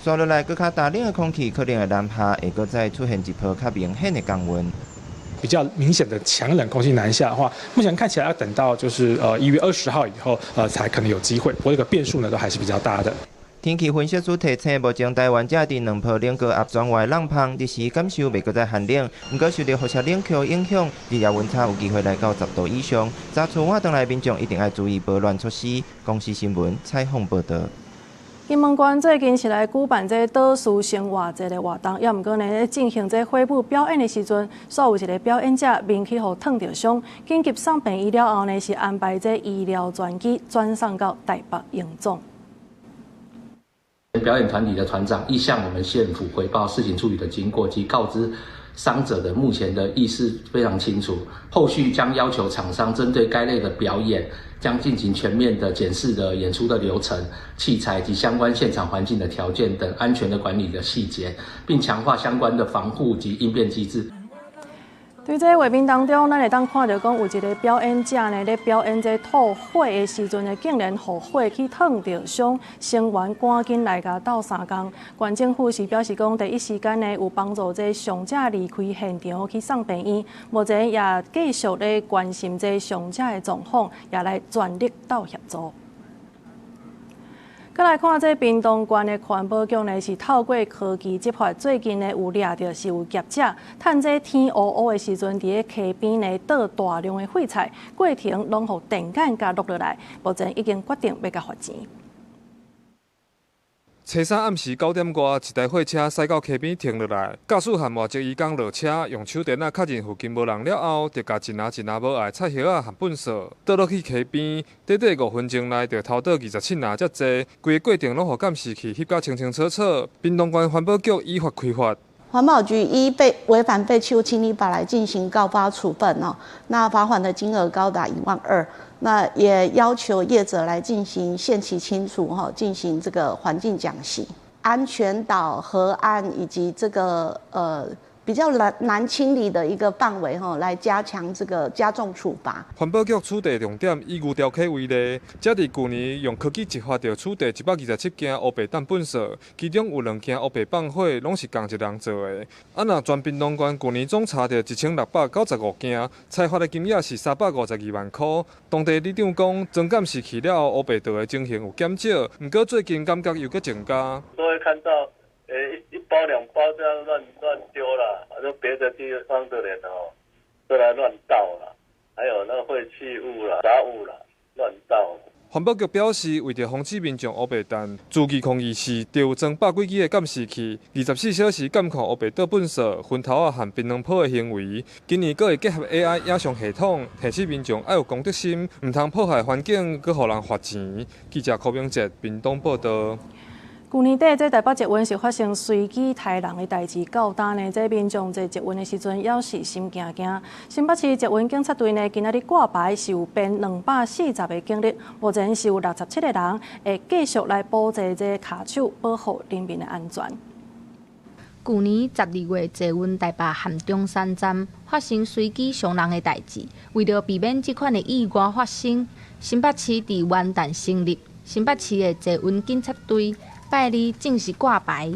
S9: 接落来，阁较大冷的空气可能会南下，会阁再出现一波较明显的降温。
S21: 比较明显的强冷空气南下的话，目前看起来要等到就是1月20号以后，才可能有机会。不过这个变数呢，都还是比较大的。
S9: 天气分析师提醒，目前台湾正伫2波冷高压转外冷风，日时感受袂阁再寒冷，不过受到辐射冷却影响，日夜温差有机会来到10度以上。早出晚回来民众一定要注意保暖措施。公视新闻采访报道。
S1: 金门县最近是来举办这倒数生活节的活动，也毋过呢，咧进行这花舞表演的时阵，煞有一个表演者面去互烫着伤，紧急送病医了后呢，是安排这医疗专机转送到台北荣总。
S22: 表演团体的团长亦向我们县府回报事情处理的经过及告知伤者的目前的意识非常清楚，后续将要求厂商针对该类的表演，将进行全面的检视的演出的流程、器材及相关现场环境的条件等安全的管理的细节，并强化相关的防护及应变机制。
S1: 对这画面当中，咱会当看到讲有一个表演者呢，咧表演这吐火的时阵呢，竟然互火去烫着伤，成员赶紧来甲斗相共。县政府是表示讲，第一时间呢有帮助这伤者离开现场去送病院，目前也继续咧关心这伤者的状况，也来全力到协助。再来看这屏东县的环保局呢，是透过科技执法，最近呢有抓到是有业者趁这天乌乌的时阵，伫咧溪边呢倒大量的废材，过程拢互电杆甲落落来，目前已经决定要甲罚钱。
S3: 初三暗时9点外，一台货车驶到溪边停落来，驾驶和外籍移工落车，用手电啊确认附近无人了后，就甲一拿无碍菜叶啊和粪扫倒落去溪边，短5分钟内就偷倒27拿遮济，规个过程拢互监视器翕甲清清楚楚。屏东县环保局依法开罚。
S6: 环保局依违反废弃物清理法来进行告发处分哦，那罚款的金额高达12000，那也要求业者来进行限期清除哈，进行这个环境讲习、安全岛、河岸以及这个比较难清理的一个范围哈，来加强这个加重处罚。
S3: 环保局取缔重点以牛潮溪为例，才伫去年用科技执法，就取缔127件乌白蛋粪扫，其中有2件乌白放火，拢是同一人做的。若全屏东县去年总查到1695件，采罚的金额是352万块。当地里长讲，装监视器了后，乌白道的情形有减少，不过最近感觉又搁增加。
S7: 都会看到。一包2包这样乱丢啦，就别的地方的人都来乱倒啦，还有那个废弃物啦、杂物啦，乱倒。
S3: 环保局表示，为着防止民众乌白蛋，自2024时就有装100几支的监视器，24小时监控乌白倒粪扫、薰头啊和槟榔坡的行为。今年阁会结合 AI 影像系统，提醒民众要有公德心，唔通破坏环境，阁互人罚钱。记者柯明哲，屏东报道。
S1: 去年底，这台北捷运是发生随机杀人的代志，到今呢，这民众坐捷运的时阵，也是心惊惊。新北市捷运警察队呢，今仔日挂牌是有编240个警力，目前是有67个人，会继续来布置这卡手，保护人民的安全。
S19: 去年12月，捷运台北和中山站发生随机伤人的代志，为了避免这款的意外发生，新北市伫元旦成立新北市的捷运警察队。拜二正式挂牌，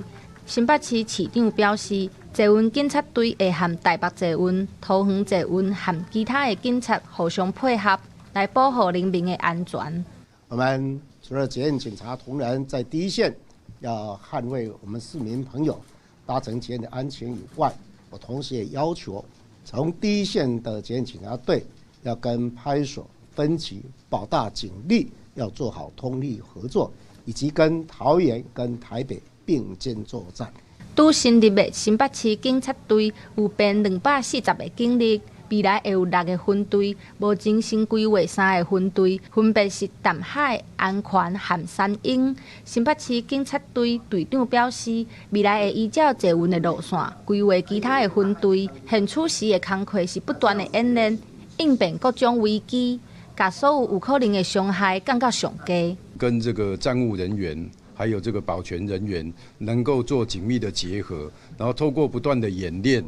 S19: 新北市市长表示，捷运警察队会和台北捷运、桃园捷运和其他的警察互相配合，来保护人民的安全。
S8: 我们除了捷运警察同仁在第一线要捍卫我们市民朋友搭乘捷运的安全以外，我同时也要求从第一线的捷运警察队要跟派出所、分局、保大警力要做好通力合作。以及跟桃园、跟台北并肩作战。
S19: 拄成立的新北市警察队有编240个警力，未来会有6个分队，目前先规划3个分队，分别是淡海、安全和三英。新北市警察队队长表示，未来会依照捷运的路线规划其他的分队。现处时的工作是不断的演练，应变各种危机，把所有可能的伤害降到上低。
S23: 跟这个站务人员还有这个保全人员能够做紧密的结合，然后透过不断的演练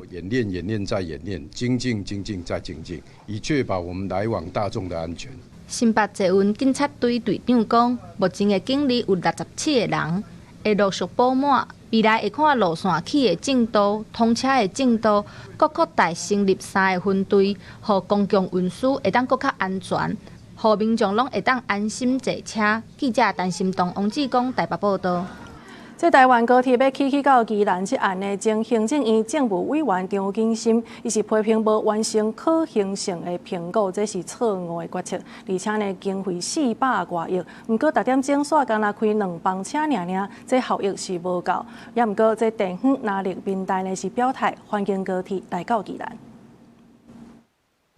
S23: 再演练，精进再精进，以确保我们来往大众的安全。
S19: 新北捷运警察队队长讲，目前的警力有67个人，会陆续补满。未来会看路线起的进度、通车的进度，各扩大成立3个分队，让公共运输会当更较安全。互民众拢会当安心坐车。记者陈心东、王志光台北报道。
S1: 这台湾高铁要起到宜兰这案的前行政院政务委员张景心，伊是批评无完成可行性的评估，这是错误的决策，而且呢经费400多亿，不过6点钟煞干那开2班车尔，这效益是无够。也不过这地方哪力民代呢是表态欢迎高铁来到宜兰。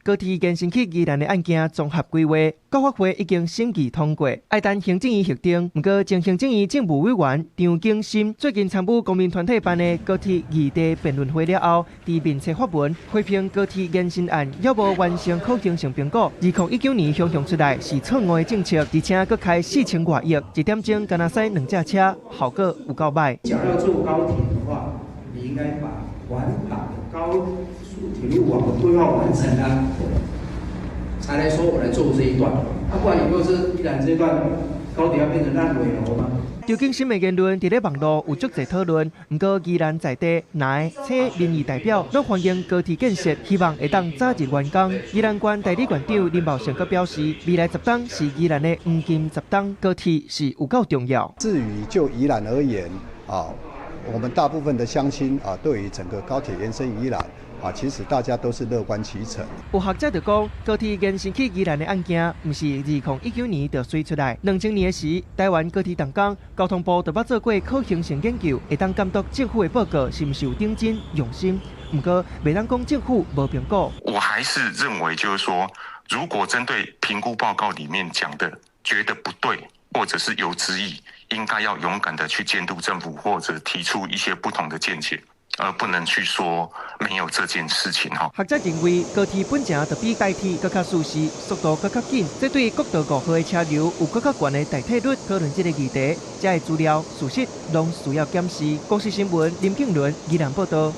S24: 高铁延伸去宜兰的案件综合规划，国发会已经审议通过，爱等行政院核定。不过，前行政院政务委员张景心最近参与公民团体办的高铁议题辩论会了后，伫面册发文批评高铁延伸案要无完成可行性评估，2019年向出来是错误的政策，而且搁开4000多亿，1点钟干那驶2架车，效果有够歹。
S25: 想要做高铁的话，你应该把环岛的高速铁路网的规划完成了，才来说我来做这一段，不然以后这宜兰这一段高铁要变成烂尾楼吗？
S24: 赵景新的言论伫咧网络有足侪讨论，不过宜兰在地内车民意代表拢欢迎高铁建设，希望会当早日完工。宜兰县代理县长林茂成阁表示，未来10档是宜兰的黄金10档，高铁是有够重要。
S10: 至于就宜兰而言我们大部分的乡亲对于整个高铁延伸宜兰其实大家都是乐观其成。
S24: 有学者就讲，高铁延伸去宜兰的案件，不是2019年就水出来。2000年时，台湾高铁动工，交通部就捌做过可行性研究，会当监督政府的报告是不是有认真用心。不过，袂当讲政府无评估。
S11: 我还是认为，就是说，如果针对评估报告里面讲的觉得不对，或者是有质疑，应该要勇敢的去监督政府，或者提出一些不同的见解。而不能去说没有这件事情哈。
S24: 学者认为，高铁本身就比台铁更加舒适，速度更加紧，这对国道5号的车流有更加悬的代替率。讨论这个议题，这些资料、事实拢需要检视。国视新闻林敬伦宜兰报道。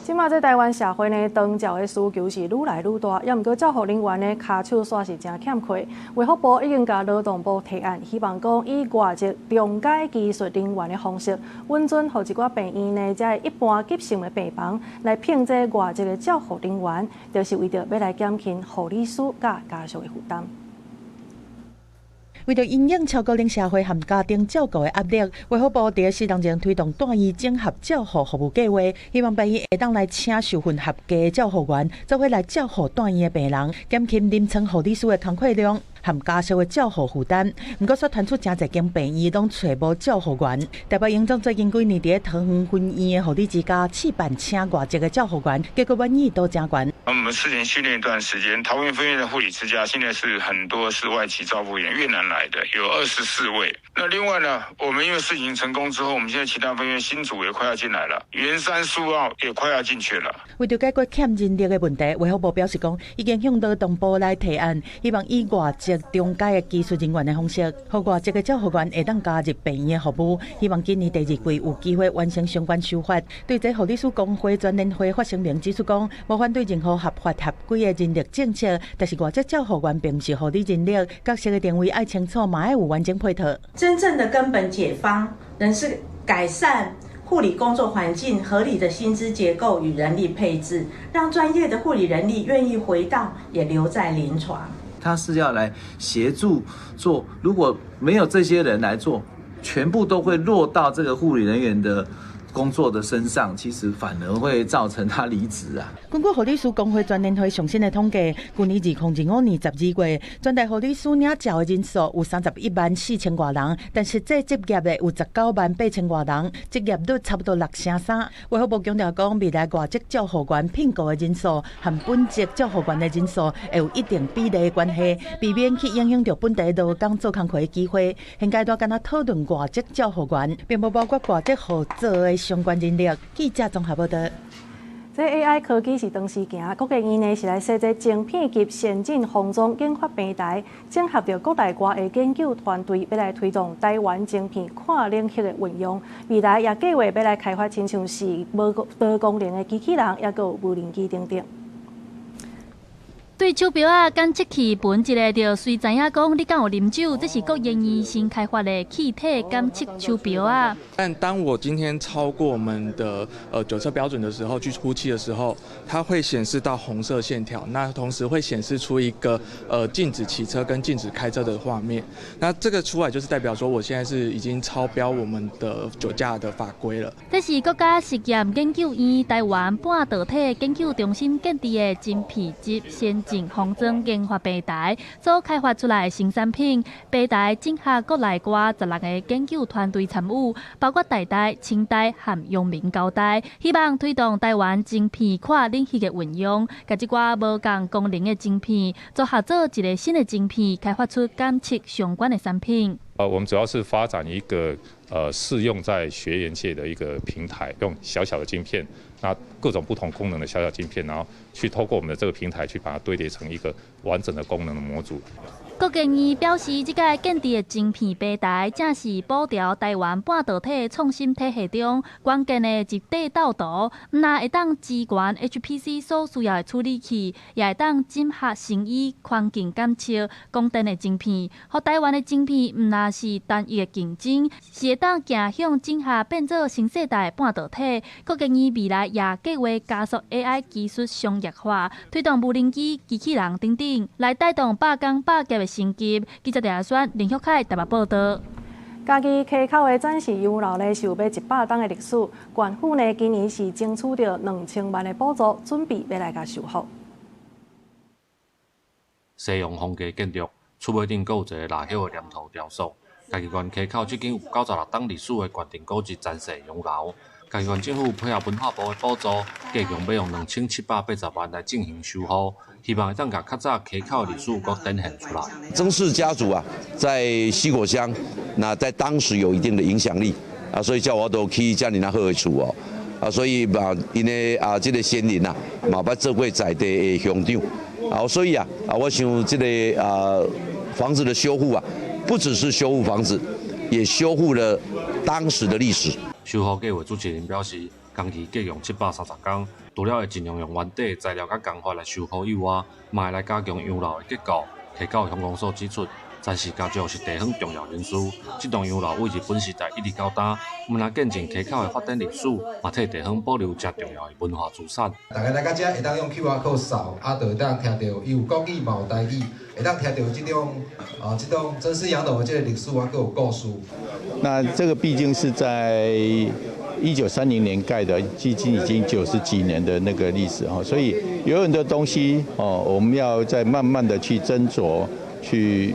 S1: 即马在台湾社会呢，长照的需求是愈来愈大，也毋过照护人员呢，骹手煞是真欠缺。卫福部已经甲劳动部提案，希望讲以外籍中介技术人员的方式，稳准互一寡病院呢，在一般急性的病房来聘这外籍的照护人员，就是为着要来减轻护理师甲家属的负担。
S12: 为着因应超高龄社会和家庭照顾的压力，卫福部伫4年前推动大医整合照护服务计划，希望病院会当来请受训合格的照护员，做伙来照护大医的病人，减轻临床护理师的工作量和家属的照护负担。不过，却传出真侪间病院拢找无照护员。台北营总最近几年伫桃园分院的护理之家试办请外籍的照护员，结果满意度真悬。
S13: 我们事前训练一段时间，桃园分院的护理之家现在是很多是外籍照护员越南来的，有24位。那另外呢，我们因为事情成功之后，我们现在其他分院新组也快要进来了，圆山苏澳也快要进去了。
S12: 为了解决欠人力的问题，卫福部表示讲，已经向劳动部来提案，希望以外籍中介的技术人员的方式，和外籍的照护员会当加入病院的服务。希望今年第2季有机会完成相关修法。对这护理师工会专联会发声明指出讲，无反对任何合法合规的人力政策，但是外籍照护员并不是护理人力，角色的定位要清楚，嘛要有完整配套。
S14: 真正的根本解方，仍是改善护理工作环境、合理的薪资结构与人力配置，让专业的护理人力愿意回到也留在临床。
S16: 他是要来协助做，如果没有这些人来做，全部都会落到这个护理人员的工作的身上，其实反而会造成他离职啊。
S12: 根据护理师工会专联会上新的统计，去年2025年12月，全台护理师领照的人数有31万4千多人，但实际执业的有19万8千多人，执业率差不多6%。卫福部强调讲，未来外籍照护员聘雇的人数和本籍照护员的人数会有一定比例的关系，避免去影响到本地劳工做工课的机会。现阶段敢若讨论外籍照护员，并无包括外籍合作的相关人力。记者综合报道。
S1: 这 AI 科技是长时行，国家院呢是来设置晶片及先进封装研发平台，整合着国内外的研究团队，要来推动台湾晶片跨领域的运用。未来也计划要来开发亲像是无功能的机器人，也有无人机等等。
S26: 对手表啊，讲即气闻一个就随知影讲你敢有啉酒，这是国研医新开发的气体感测手表啊。
S27: 但当我今天超过我们的酒测标准的时候，去呼气的时候，它会显示到红色线条，那同时会显示出一个禁止骑车跟禁止开车的画面。那这个出来就是代表说，我现在是已经超标我们的酒驾的法规了。
S26: 这是国家实验研究院台湾半导体研究中心建立的晶片及先进封装研发平台所开发出来的新产品。平台整合国内外16个研究团队参与，包括台大、清大和阳明高大，希望推动台湾晶片跨领域的运用，甲这寡无共功能的晶片组合做一个新的晶片，开发出感测相关的产品。
S28: 我们主要是发展一个适用在学研界的一个平台，用小小的晶片
S2: 那各种不同功能的小晶片，然后去透过我们的这个平台去把它堆叠成一个完整的功能的模组。
S26: 郭建义表示，这个建制的晶片平台正是补调台湾半导体创新体系中关键的一块斗图，不但会当支援 HPC 所需要的处理器，也会当整合生医、环境监测、供电的晶片，让台湾的晶片不但是单一的竞争，是会当走向整合变做新世代的半导体。郭建义未来也计划加速 AI 技术商业化，推动无人机、机器人等等，来带动百工百业的升级。记者陈选林旭凯台北报道。
S1: 家己溪口的展示洋楼呢，是有要100档的历史。县府呢，今年是争取到2000万的补助，准备要来甲修复。
S4: 西洋风格建筑，厝尾顶阁有一个蜡叶的黏土雕塑。家己县溪口至今有96档历史的决定古迹展示洋楼。家己县政府配合文化部的补助，计共要用2780万来进行修复，希望会当把较早溪口的历史阁展现出来。
S5: 曾氏家族啊，在西果乡，那在当时有一定的影响力啊，所以叫我都去遮尔那好的厝哦，啊，所以嘛，因为这个先人啊，嘛捌做过在地的乡长，啊，所以我想这个房子的修复啊，不只是修复房子，也修复了当时的历史。
S4: 修复计划主持人表示，工期计用730天，除了会尽量用原底材料甲工法来修复以外，嘛会来加强洋楼的结构。溪口乡公所指出，展示家族是地方重要元素。这栋洋楼位于本时代一直到今，不但见证溪口的发展历史，嘛替地方保留这重要的文化资产。
S15: 大家来到这会当用 QR code 扫，就会当听到有国语嘛有台语，会当听到这种曾氏洋楼的这个历史还有故事。
S17: 那这个毕竟是在1930年盖的，距今已经90几年的那个历史哈，所以有很多东西我们要再慢慢的去斟酌，去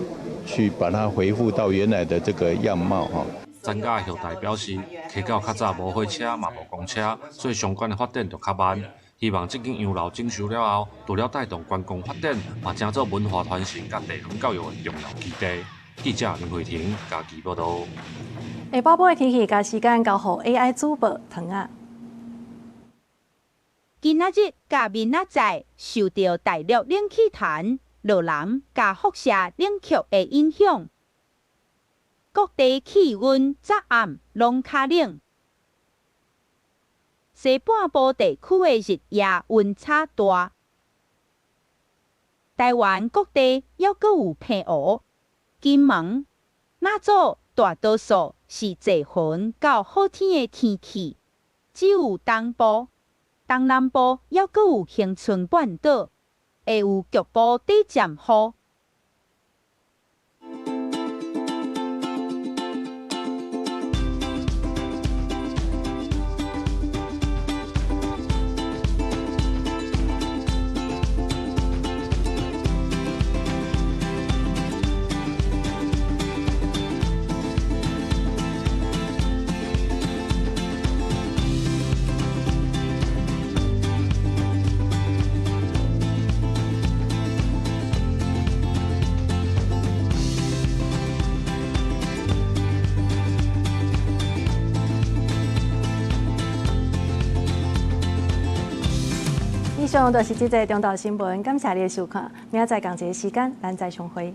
S17: 把它恢复到原来的这个样貌哈。
S4: 展架的后台表示，溪口较早无火车嘛无公车，所以相关的发展就较慢。希望这间洋楼整修了后，除了带动观光发展，嘛成做文化传承甲地方教育的重要基地。记者林慧婷家己报道。
S1: 下晡尾的天气，甲时间交互 AI 主播唐啊。
S18: 今仔日甲明仔载受到大陆冷气团、落南甲辐射冷却的影响，各地气温早暗拢较冷。西半部地区的日夜温差大，台湾各地还阁有平乌。金门、那祖大多数是多云到好天的天气，只有东部、东南部还阁有恒春半岛会有局部短暂雨。
S1: 以上就是这个中岛新闻，感谢你的收看，明仔载同一个时间，咱再相会。